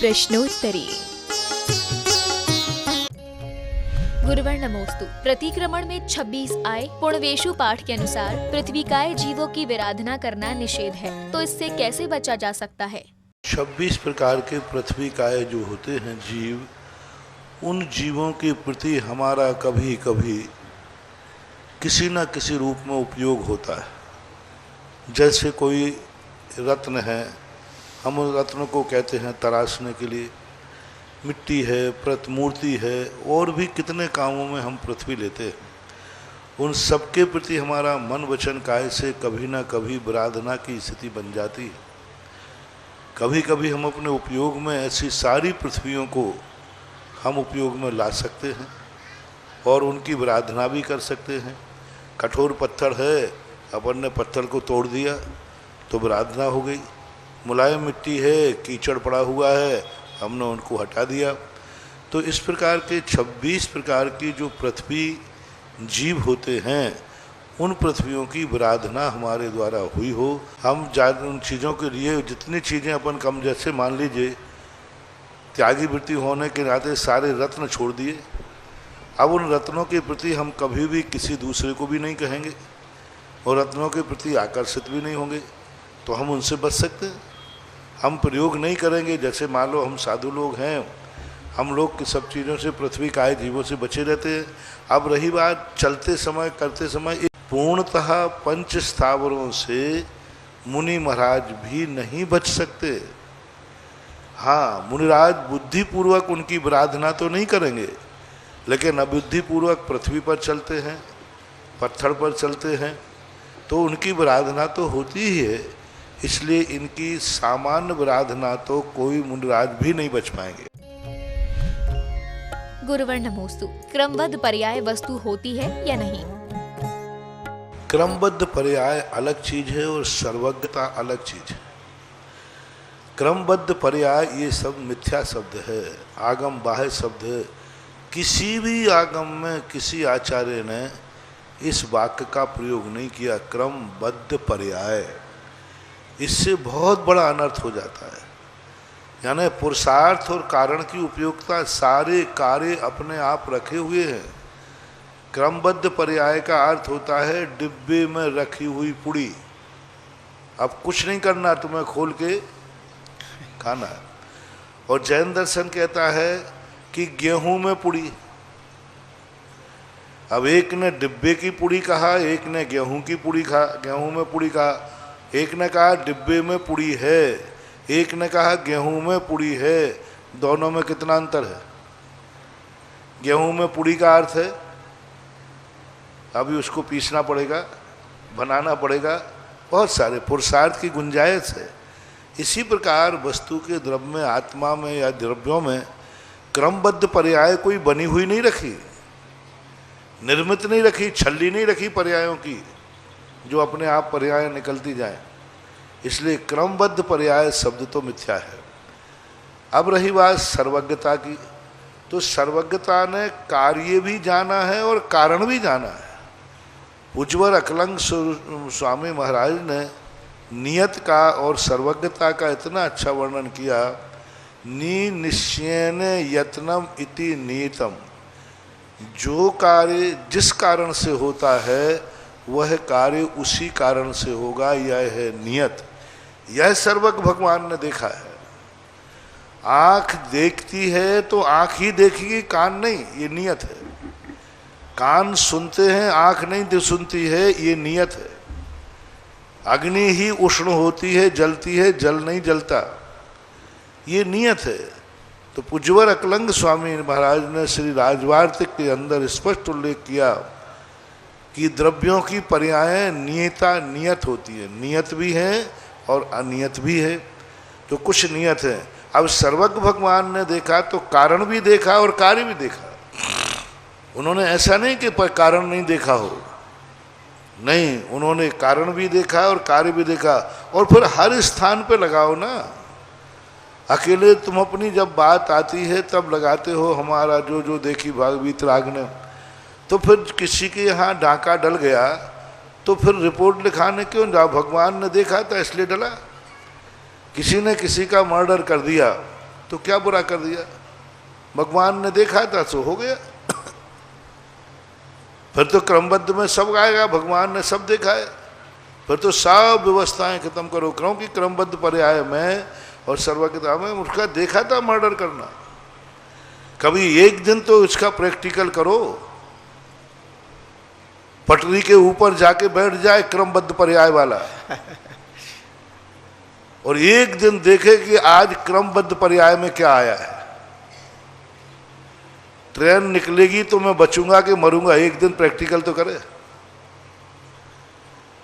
प्रश्नोत्तरी। गुरुवर नमोस्तु। प्रतिक्रमण में 26 आय पूर्णवेशु पाठ के अनुसार पृथ्वीकाय जीवों की विराधना करना निषेध है, तो इससे कैसे बचा जा सकता है? 26 प्रकार के पृथ्वीकाय जो होते हैं जीव, उन जीवों के प्रति हमारा कभी कभी किसी न किसी रूप में उपयोग होता है। जैसे कोई रत्न है, हम उस रत्न को कहते हैं तराशने के लिए, मिट्टी है, प्रतिमूर्ति है, और भी कितने कामों में हम पृथ्वी लेते हैं। उन सबके प्रति हमारा मन वचन काय से कभी ना कभी विराधना की स्थिति बन जाती है। कभी कभी हम अपने उपयोग में ऐसी सारी पृथ्वियों को हम उपयोग में ला सकते हैं और उनकी विराधना भी कर सकते हैं। कठोर पत्थर है, अपन ने पत्थर को तोड़ दिया तो विराधना हो गई। मुलायम मिट्टी है, कीचड़ पड़ा हुआ है, हमने उनको हटा दिया। तो इस प्रकार के 26 प्रकार की जो पृथ्वी जीव होते हैं, उन पृथ्वियों की विराधना हमारे द्वारा हुई हो। हम उन चीज़ों के लिए जितनी चीज़ें अपन कम, जैसे मान लीजिए त्यागी वृत्ति होने के नाते सारे रत्न छोड़ दिए, अब उन रत्नों के प्रति हम कभी भी किसी दूसरे को भी नहीं कहेंगे और रत्नों के प्रति आकर्षित भी नहीं होंगे, तो हम उनसे बच सकते हैं। हम प्रयोग नहीं करेंगे। जैसे मान लो हम साधु लोग हैं, हम लोग की सब चीज़ों से, पृथ्वी काय जीवों से बचे रहते हैं। अब रही बात चलते समय, करते समय, पूर्णतः पंच स्थावरों से मुनि महाराज भी नहीं बच सकते। हाँ, मुनिराज बुद्धिपूर्वक उनकी विराधना तो नहीं करेंगे, लेकिन अबुद्धिपूर्वक पृथ्वी पर चलते हैं, पत्थर पर चलते हैं, तो उनकी विराधना तो होती ही है। इसलिए इनकी सामान्य विराधना तो कोई मुनिराज भी नहीं बच पाएंगे। गुरुवर नमोस्तु। क्रमबद्ध पर्याय वस्तु होती है या नहीं? क्रमबद्ध पर्याय अलग चीज है और सर्वज्ञता अलग चीज है। क्रमबद्ध पर्याय ये सब मिथ्या शब्द है, आगम बाह्य शब्द है। किसी भी आगम में किसी आचार्य ने इस वाक्य का प्रयोग नहीं किया, क्रमबद्ध पर्याय। इससे बहुत बड़ा अनर्थ हो जाता है। यानी पुरुषार्थ और कारण की उपयोगिता सारे कार्य अपने आप रखे हुए हैं। क्रमबद्ध पर्याय का अर्थ होता है डिब्बे में रखी हुई पुड़ी, अब कुछ नहीं करना, तुम्हें खोल के खाना है। और जैन दर्शन कहता है कि गेहूं में पुड़ी। अब एक ने डिब्बे की पुड़ी कहा, एक ने गेहूं की पुड़ी कहा, गेहूं में पुड़ी कहा। एक ने कहा डिब्बे में पुड़ी है, एक ने कहा गेहूं में पुड़ी है। दोनों में कितना अंतर है? गेहूं में पुड़ी का अर्थ है अभी उसको पीसना पड़ेगा, बनाना पड़ेगा, बहुत सारे पुरुषार्थ की गुंजाइश है। इसी प्रकार वस्तु के द्रव्य में, आत्मा में या द्रव्यों में क्रमबद्ध पर्याय कोई बनी हुई नहीं रखी, निर्मित नहीं रखी, छल्ली नहीं रखी पर्यायों की जो अपने आप पर्याय निकलती जाए। इसलिए क्रमबद्ध पर्याय शब्द तो मिथ्या है। अब रही बात सर्वज्ञता की, तो सर्वज्ञता ने कार्य भी जाना है और कारण भी जाना है। पूज्यवर अकलंग स्वामी महाराज ने नियत का और सर्वज्ञता का इतना अच्छा वर्णन किया। निश्चयन यत्नम इति नियतम। जो कार्य जिस कारण से होता है वह कार्य उसी कारण से होगा, यह है नियत। यह सर्वज्ञ भगवान ने देखा है। आँख देखती है तो आँख ही देखेगी, कान नहीं, ये नियत है। कान सुनते हैं, आँख नहीं सुनती है, ये नियत है। अग्नि ही उष्ण होती है, जलती है, जल नहीं जलता, ये नियत है। तो पूज्यवर अकलंग स्वामी महाराज ने श्री राजवार्तिक के अंदर स्पष्ट उल्लेख किया कि द्रव्यों की पर्याय नियत होती है। नियत भी है और अनियत भी है। तो कुछ नियत है। अब सर्वज्ञ भगवान ने देखा तो कारण भी देखा और कार्य भी देखा। उन्होंने ऐसा नहीं कि कारण नहीं देखा हो, नहीं, उन्होंने कारण भी देखा और कार्य भी देखा। और फिर हर स्थान पे लगाओ ना। अकेले तुम अपनी जब बात आती है तब लगाते हो, हमारा जो जो देखी भागवत राग ने, तो फिर किसी के यहाँ डाका डल गया तो फिर रिपोर्ट लिखाने क्यों जाओ? भगवान ने देखा था इसलिए डला। किसी ने किसी का मर्डर कर दिया तो क्या बुरा कर दिया? भगवान ने देखा था सो हो गया। फिर तो क्रमबद्ध में सब आएगा, भगवान ने सब देखा है। फिर तो सब व्यवस्थाएं खत्म करो, क्योंकि क्रमबद्ध पर्याय में और सर्वज्ञता में उसका देखा था मर्डर करना। कभी एक दिन तो इसका प्रैक्टिकल करो, पटरी के ऊपर जाके बैठ जाए क्रमबद्ध पर्याय वाला, और एक दिन देखे कि आज क्रमबद्ध पर्याय में क्या आया है। ट्रेन निकलेगी तो मैं बचूंगा कि मरूंगा, एक दिन प्रैक्टिकल तो करे।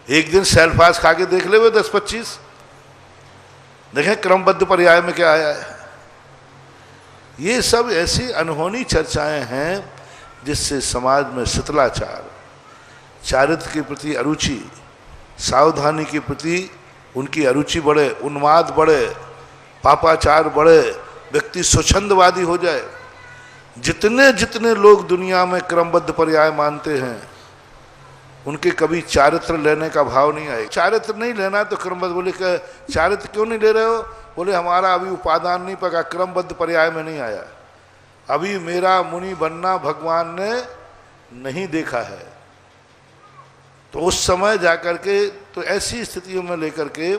एक दिन सेल्फास खा के देख ले वे 10-25, देखें क्रमबद्ध पर्याय में क्या आया है। ये सब ऐसी अनहोनी चर्चाएं हैं जिससे समाज में शिथिलाचार, चारित्र के प्रति अरुचि, सावधानी के प्रति उनकी अरुचि बढ़े, उन्माद बढ़े, पापाचार बढ़े, व्यक्ति स्वच्छंदवादी हो जाए। जितने जितने लोग दुनिया में क्रमबद्ध पर्याय मानते हैं उनके कभी चारित्र लेने का भाव नहीं आए। चारित्र नहीं लेना तो क्रमबद्ध, बोले कि चारित्र क्यों नहीं ले रहे हो? बोले हमारा अभी उपादान नहीं पका, क्रमबद्ध पर्याय में नहीं आया, अभी मेरा मुनि बनना भगवान ने नहीं देखा है। तो उस समय जाकर के, तो ऐसी स्थितियों में लेकर के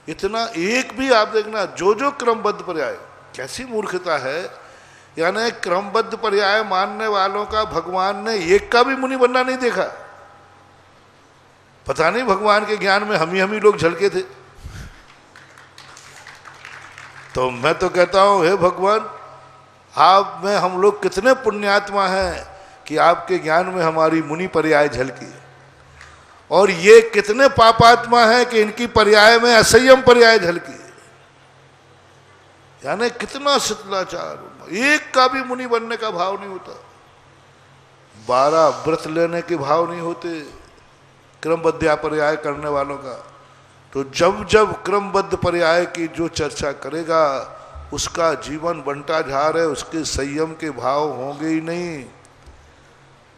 इतना एक भी आप देखना, जो क्रमबद्ध पर्याय, कैसी मूर्खता है। यानी क्रमबद्ध पर्याय मानने वालों का भगवान ने एक का भी मुनि बनना नहीं देखा। पता नहीं भगवान के ज्ञान में हम ही लोग झलके थे। तो मैं तो कहता हूं, हे भगवान, आप में हम लोग कितने पुण्यात्मा हैं कि आपके ज्ञान में हमारी मुनि पर्याय झलकी, और ये कितने पापात्मा हैं कि इनकी पर्याय में असंयम पर्याय झलकी। यानी कितना शिथिलाचार, एक का भी मुनि बनने का भाव नहीं होता, 12 व्रत लेने के भाव नहीं होते क्रमबद्ध पर्याय करने वालों का। तो जब जब क्रमबद्ध पर्याय की जो चर्चा करेगा उसका जीवन बंटा झार है, उसके संयम के भाव होंगे ही नहीं,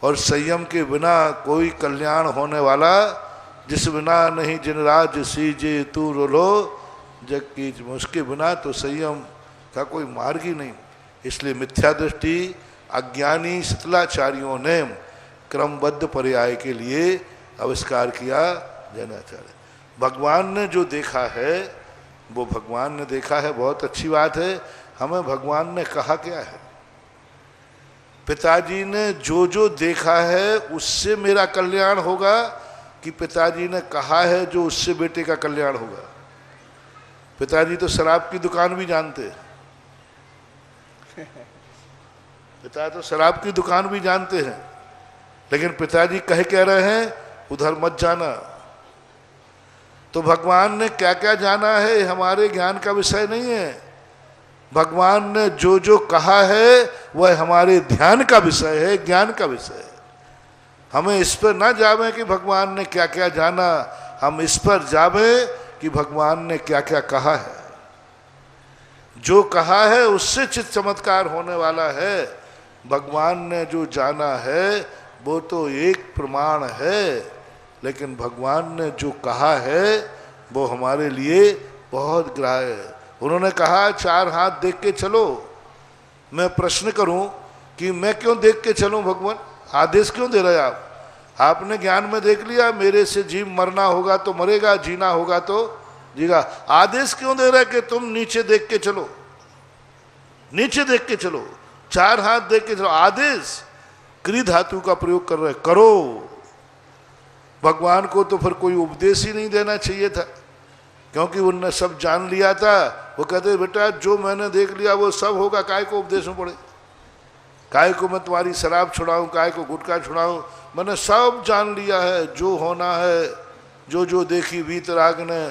और संयम के बिना कोई कल्याण होने वाला, जिस बिना नहीं जिन राज सीजे तू रोलो जग की, उसके बिना तो संयम का कोई मार्ग ही नहीं। इसलिए मिथ्या दृष्टि अज्ञानी शिथिलाचारियों ने क्रमबद्ध पर्याय के लिए आविष्कार किया जाना चाहिए। भगवान ने जो देखा है वो भगवान ने देखा है, बहुत अच्छी बात है। हमें भगवान ने कहा क्या है? पिताजी ने जो देखा है उससे मेरा कल्याण होगा, कि पिताजी ने कहा है जो उससे बेटे का कल्याण होगा? पिताजी तो शराब की दुकान भी जानते, पिता तो शराब की दुकान भी जानते हैं, लेकिन पिताजी कह रहे हैं उधर मत जाना। तो भगवान ने क्या क्या जाना है हमारे ज्ञान का विषय नहीं है। भगवान ने जो कहा है वह हमारे ध्यान का विषय है, ज्ञान का विषय है। हमें इस पर ना जावे कि भगवान ने क्या क्या जाना, हम इस पर जावे कि भगवान ने क्या क्या कहा है। जो कहा है उससे चित्त चमत्कार होने वाला है। भगवान ने जो जाना है वो तो एक प्रमाण है, लेकिन भगवान ने जो कहा है वो हमारे लिए बहुत ग्राह्य है। उन्होंने कहा 4 हाथ देख के चलो। मैं प्रश्न करूं कि मैं क्यों देख के चलूं? भगवान आदेश क्यों दे रहे आप? आपने ज्ञान में देख लिया मेरे से जीव मरना होगा तो मरेगा, जीना होगा तो जीगा। आदेश क्यों दे रहे कि तुम नीचे देख के चलो, नीचे देख के चलो, 4 हाथ देख के चलो? आदेश क्री धातु का प्रयोग कर रहे, करो। भगवान को तो फिर कोई उपदेश ही नहीं देना चाहिए था, क्योंकि उनने सब जान लिया था। वो कहते बेटा जो मैंने देख लिया वो सब होगा, काय को उपदेश में पड़े, काय को मैं तुम्हारी शराब छुड़ाऊं, काय को गुटखा छुड़ाऊं, मैंने सब जान लिया है। जो होना है, जो देखी वीतराग ने,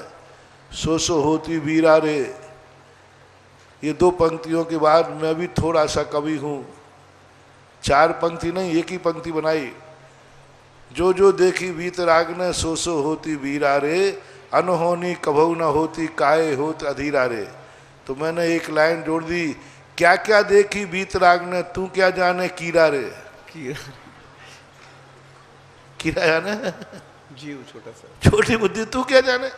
सो होती वीरा रे। ये 2 पंक्तियों के बाद मैं भी थोड़ा सा कवि हूँ। 4 पंक्ति नहीं, एक ही पंक्ति बनाई। जो देखी वीतराग ने, सो होती वीरा रे, अनहोनी कभू न होती, काये होत अधीरा रे। तो मैंने एक लाइन जोड़ दी, क्या क्या देखी वीतराग ने, तू क्या जाने कीरा रे। कीरा जाने जीव छोटा सा, छोटी बुद्धि, तू क्या जाने।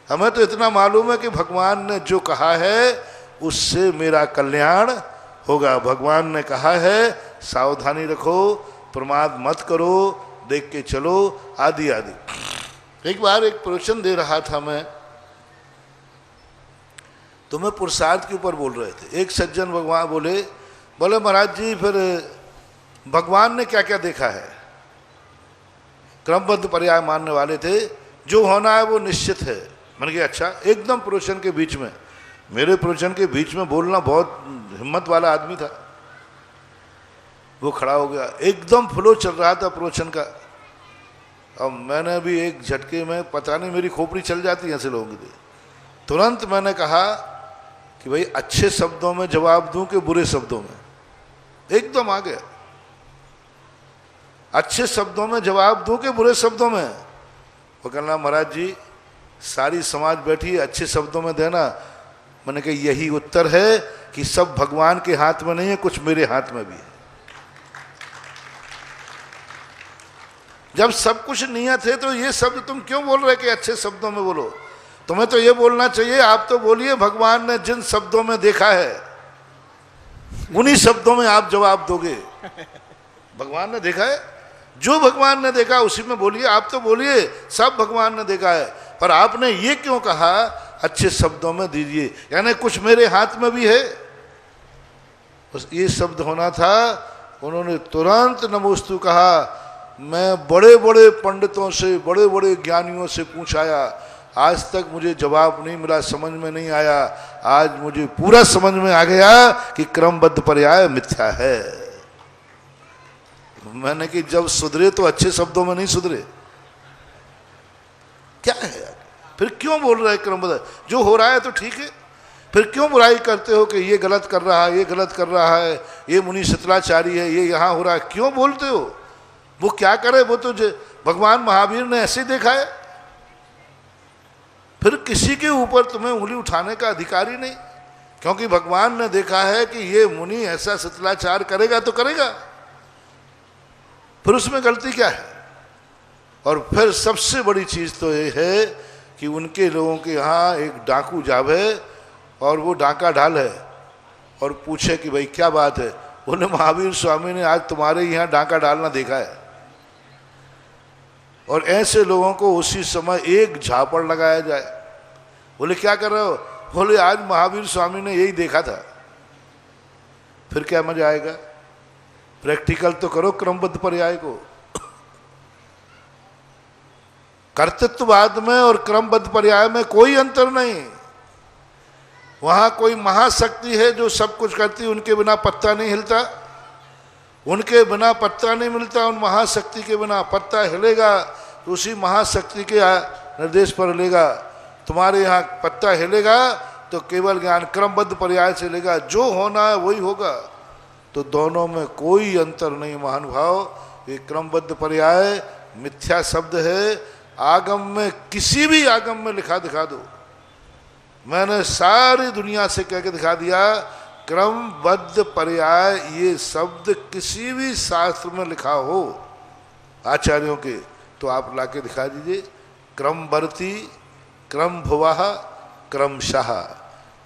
हमें तो इतना मालूम है कि भगवान ने जो कहा है उससे मेरा कल्याण होगा। भगवान ने कहा है सावधानी रखो, प्रमाद मत करो, देख के चलो, आदि आदि। एक बार एक प्रवचन दे रहा था मैं, तो मैं पुरुषार्थ के ऊपर बोल रहे थे। एक सज्जन भगवान बोले महाराज जी फिर भगवान ने क्या क्या देखा है। क्रमबद्ध पर्याय मानने वाले थे, जो होना है वो निश्चित है। मैंने कहा अच्छा। एकदम प्रवचन के बीच में, मेरे प्रवचन के बीच में बोलना बहुत हिम्मत वाला आदमी था, वो खड़ा हो गया। एकदम फ्लो चल रहा था प्रवचन का। अब मैंने भी एक झटके में, पता नहीं मेरी खोपड़ी चल जाती है ऐसे लोगों की, तुरंत मैंने कहा कि भाई अच्छे शब्दों में जवाब दूं कि बुरे शब्दों में। एकदम आ गया, अच्छे शब्दों में जवाब दूं कि बुरे शब्दों में। वो कहना महाराज जी सारी समाज बैठी है, अच्छे शब्दों में देना। मैंने कहा यही उत्तर है कि सब भगवान के हाथ में नहीं है, कुछ मेरे हाथ में भी है। जब सब कुछ नियत है तो ये शब्द तुम क्यों बोल रहे कि अच्छे शब्दों में बोलो? तुम्हें तो ये बोलना चाहिए, आप तो बोलिए भगवान ने जिन शब्दों में देखा है उन्हीं शब्दों में आप जवाब दोगे। भगवान ने देखा है, जो भगवान ने देखा उसी में बोलिए। आप तो बोलिए सब भगवान ने देखा है, पर आपने ये क्यों कहा अच्छे शब्दों में दीजिए, यानी कुछ मेरे हाथ में भी है। बस ये शब्द होना था। उन्होंने तुरंत नमोस्तु कहा। मैं बड़े बड़े पंडितों से, बड़े बड़े ज्ञानियों से पूछाया, आज तक मुझे जवाब नहीं मिला, समझ में नहीं आया। आज मुझे पूरा समझ में आ गया कि क्रमबद्ध पर्याय मिथ्या है। मैंने कि जब सुधरे तो अच्छे शब्दों में नहीं सुधरे, क्या है यार? फिर क्यों बोल रहे हैं क्रमबद्ध? जो हो रहा है तो ठीक है, फिर क्यों बुराई करते हो कि ये गलत कर रहा है, ये गलत कर रहा है, ये मुनि शीतलाचारी है, ये यहाँ हो रहा है? क्यों बोलते हो? वो क्या करे? वो तो भगवान महावीर ने ऐसे देखा है। फिर किसी के ऊपर तुम्हें उंगली उठाने का अधिकार ही नहीं, क्योंकि भगवान ने देखा है कि ये मुनि ऐसा शीतलाचार करेगा तो करेगा, फिर उसमें गलती क्या है? और फिर सबसे बड़ी चीज तो ये है कि उनके लोगों के यहाँ एक डाकू जावे और वो डाका ढाल है और पूछे कि भाई क्या बात है? बोले महावीर स्वामी ने आज तुम्हारे यहाँ डाका डालना देखा है। और ऐसे लोगों को उसी समय एक झापड़ लगाया जाए। बोले क्या कर रहे हो? बोले आज महावीर स्वामी ने यही देखा था। फिर क्या मजा आएगा? प्रैक्टिकल तो करो क्रमबद्ध पर्याय को। कर्तृत्ववाद में और क्रमबद्ध पर्याय में कोई अंतर नहीं। वहां कोई महाशक्ति है जो सब कुछ करती, उनके बिना पत्ता नहीं हिलता, उनके बिना पत्ता नहीं मिलता। उन महाशक्ति के बिना पत्ता हिलेगा तो उसी महाशक्ति के निर्देश पर हिलेगा। तुम्हारे यहाँ पत्ता हिलेगा तो केवल ज्ञान क्रमबद्ध पर्याय से हिलेगा, जो होना है वही होगा। तो दोनों में कोई अंतर नहीं महानुभाव। ये क्रमबद्ध पर्याय मिथ्या शब्द है। आगम में, किसी भी आगम में लिखा दिखा दो। मैंने सारी दुनिया से कह के दिखा दिया क्रमबद्ध पर्याय ये शब्द किसी भी शास्त्र में लिखा हो आचार्यों के, तो आप लाके दिखा दीजिए। क्रमवर्ती, क्रम भुवाह, क्रमशः।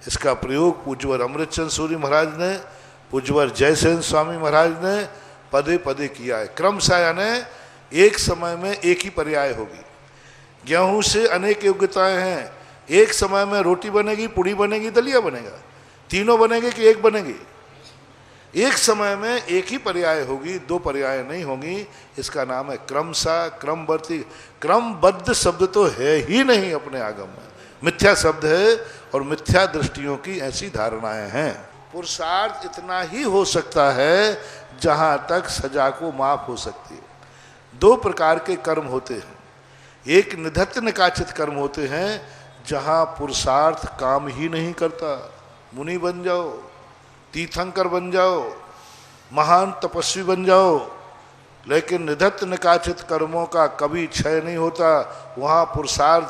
इसका प्रयोग पूज्यवर अमृतचंद सूरी महाराज ने, पूज्यवर जयसेन स्वामी महाराज ने पदे पदे किया है। क्रमशः यानी एक समय में एक ही पर्याय होगी। गेहूं से अनेक योग्यताएं हैं। एक समय में रोटी बनेगी, पुड़ी बनेगी, दलिया बनेगा, तीनों बनेंगे कि एक बनेगी? एक समय में एक ही पर्याय होगी, दो पर्याय नहीं होंगी। इसका नाम है क्रमशः, क्रमवर्ती। क्रमबद्ध शब्द तो है ही नहीं अपने आगम में, मिथ्या शब्द है और मिथ्या दृष्टियों की ऐसी धारणाएं हैं। पुरुषार्थ इतना ही हो सकता है जहां तक सजा को माफ हो सकती है। दो प्रकार के कर्म होते हैं। एक निधत्त निकाचित कर्म होते हैं जहां पुरुषार्थ काम ही नहीं करता। मुनि बन जाओ, तीर्थंकर बन जाओ, महान तपस्वी बन जाओ, लेकिन निधत्त निकाचित कर्मों का कभी क्षय नहीं होता। वहाँ पुरुषार्थ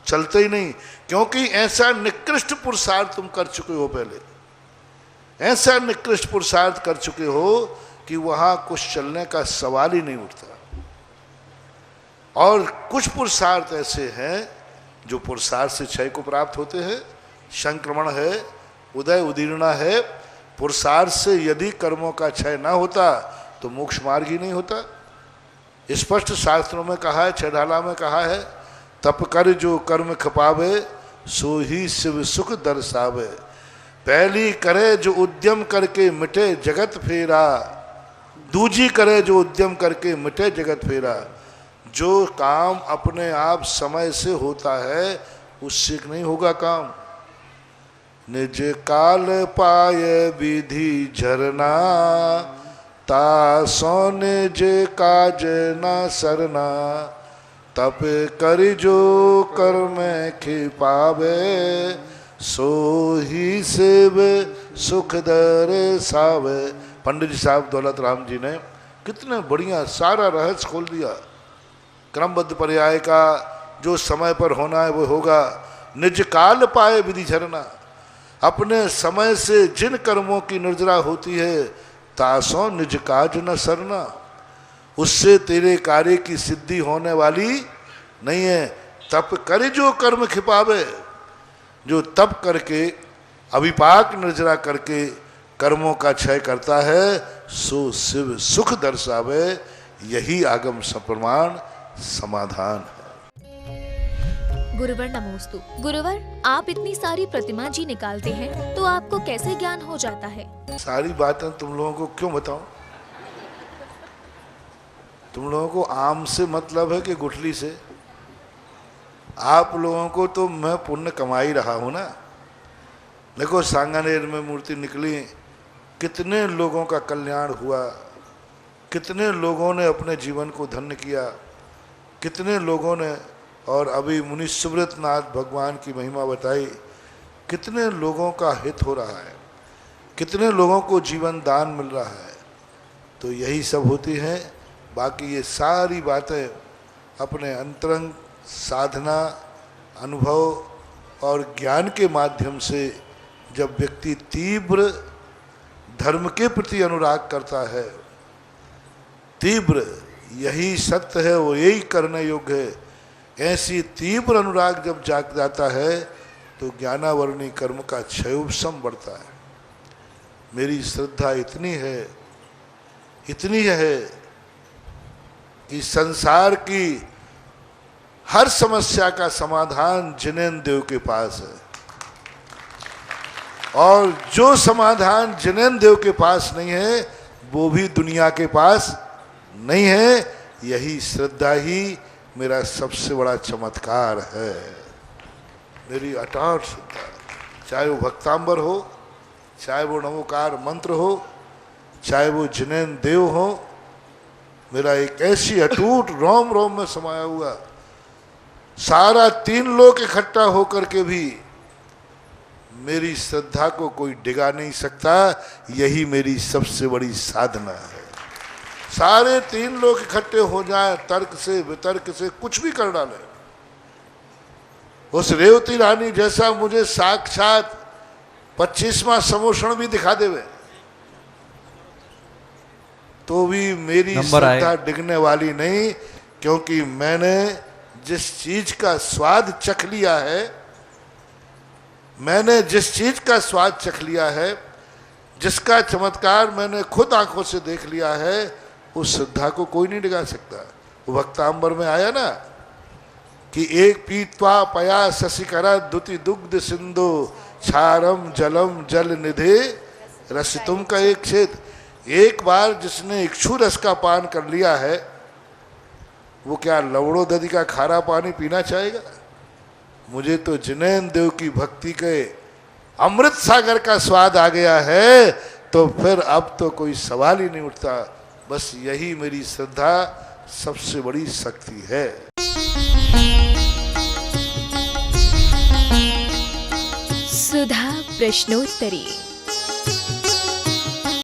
चलते ही नहीं, क्योंकि ऐसा निकृष्ट पुरुषार्थ तुम कर चुके हो पहले। ऐसा निकृष्ट पुरुषार्थ कर चुके हो कि वहाँ कुछ चलने का सवाल ही नहीं उठता। और कुछ पुरुषार्थ ऐसे हैं जो पुरुषार्थ से क्षय को प्राप्त होते हैं। संक्रमण है, उदय उदीर्णा है। पुरुषार्थ से यदि कर्मों का क्षय ना होता तो मोक्ष मार्ग ही नहीं होता। स्पष्ट शास्त्रों में कहा है, छेडाला में कहा है, तप कर जो कर्म खपावे सो ही शिव सुख दर्शावे। पहली करे जो उद्यम करके मिटे जगत फेरा, दूजी करे जो उद्यम करके मिटे जगत फेरा। जो काम अपने आप समय से होता है उससे नहीं होगा काम। निज काल पाए विधि झरना, तासो निज काज न सरना। तप कर जो कर्म खिपावे सो ही शिव सुख दर्शावे। पंडित जी साहब दौलत राम जी ने कितने बढ़िया सारा रहस्य खोल दिया। क्रमबद्ध पर्याय का जो समय पर होना है वो होगा। निज काल पाए विधि झरना, अपने समय से जिन कर्मों की निर्जरा होती है, तासों निज काज न सरना, उससे तेरे कार्य की सिद्धि होने वाली नहीं है। तप करे जो कर्म खिपावे, जो तप करके अविपाक निर्जरा करके कर्मों का क्षय करता है सो शिव सुख दर्शावे। यही आगम सप्रमाण समाधान है। गुरुवर नमोस्तु। गुरुवर, आप इतनी सारी प्रतिमा जी निकालते हैं तो आपको कैसे ज्ञान हो जाता है? सारी बातें तुम लोगों को क्यों बताऊं? तुम लोगों को आम से मतलब है कि गुठली से? आप लोगों को तो मैं पुण्य कमा ही रहा हूं ना। देखो सांगानेर में मूर्ति निकली, कितने लोगों का कल्याण हुआ, कितने लोगों ने अपने जीवन को धन्य किया, कितने लोगों ने, और अभी मुनि सुब्रत नाथ भगवान की महिमा बताई, कितने लोगों का हित हो रहा है, कितने लोगों को जीवन दान मिल रहा है। तो यही सब होती हैं। बाकी ये सारी बातें अपने अंतरंग साधना, अनुभव और ज्ञान के माध्यम से जब व्यक्ति तीव्र धर्म के प्रति अनुराग करता है, तीव्र, यही सत्य है, वो यही करने योग्य है, ऐसी तीव्र अनुराग जब जाग जाता है तो ज्ञानावरणी कर्म का क्षयोपशम बढ़ता है। मेरी श्रद्धा इतनी है कि संसार की हर समस्या का समाधान जिनेन्द्र देव के पास है, और जो समाधान जिनेन्द्र देव के पास नहीं है वो भी दुनिया के पास नहीं है। यही श्रद्धा ही मेरा सबसे बड़ा चमत्कार है। मेरी अटूट श्रद्धा, चाहे वो भक्तांबर हो, चाहे वो नमोकार मंत्र हो, चाहे वो जिनेन्द्र देव हो, मेरा एक ऐसी अटूट रोम रोम में समाया हुआ, सारा 3 लोक इकट्ठा होकर के भी मेरी श्रद्धा को कोई डिगा नहीं सकता। यही मेरी सबसे बड़ी साधना है। सारे 3 लोग इकट्ठे हो जाए, तर्क से वितर्क से कुछ भी कर डाले, उस रेवती रानी जैसा मुझे साक्षात 25वां समोषण भी दिखा देवे तो भी मेरी श्रद्धा डिगने वाली नहीं। क्योंकि मैंने जिस चीज का स्वाद चख लिया है, मैंने जिस चीज का स्वाद चख लिया है, जिसका चमत्कार मैंने खुद आंखों से देख लिया है, उस श्रद्धा को कोई नहीं डिगा सकता। वो भक्तांबर में आया ना कि एक पीत्वा पया शशिकरा दुति दुग्ध सिंधु क्षारम जलम जल निधे रसितुम का एक क्षेत्र। एक बार जिसने इक्षु रस का पान कर लिया है वो क्या लवड़ो दधी का खारा पानी पीना चाहेगा? मुझे तो जिनेन्द्र देव की भक्ति के अमृत सागर का स्वाद आ गया है, तो फिर अब तो कोई सवाल ही नहीं उठता। बस यही मेरी श्रद्धा सबसे बड़ी शक्ति है। सुधा प्रश्नोत्तरी।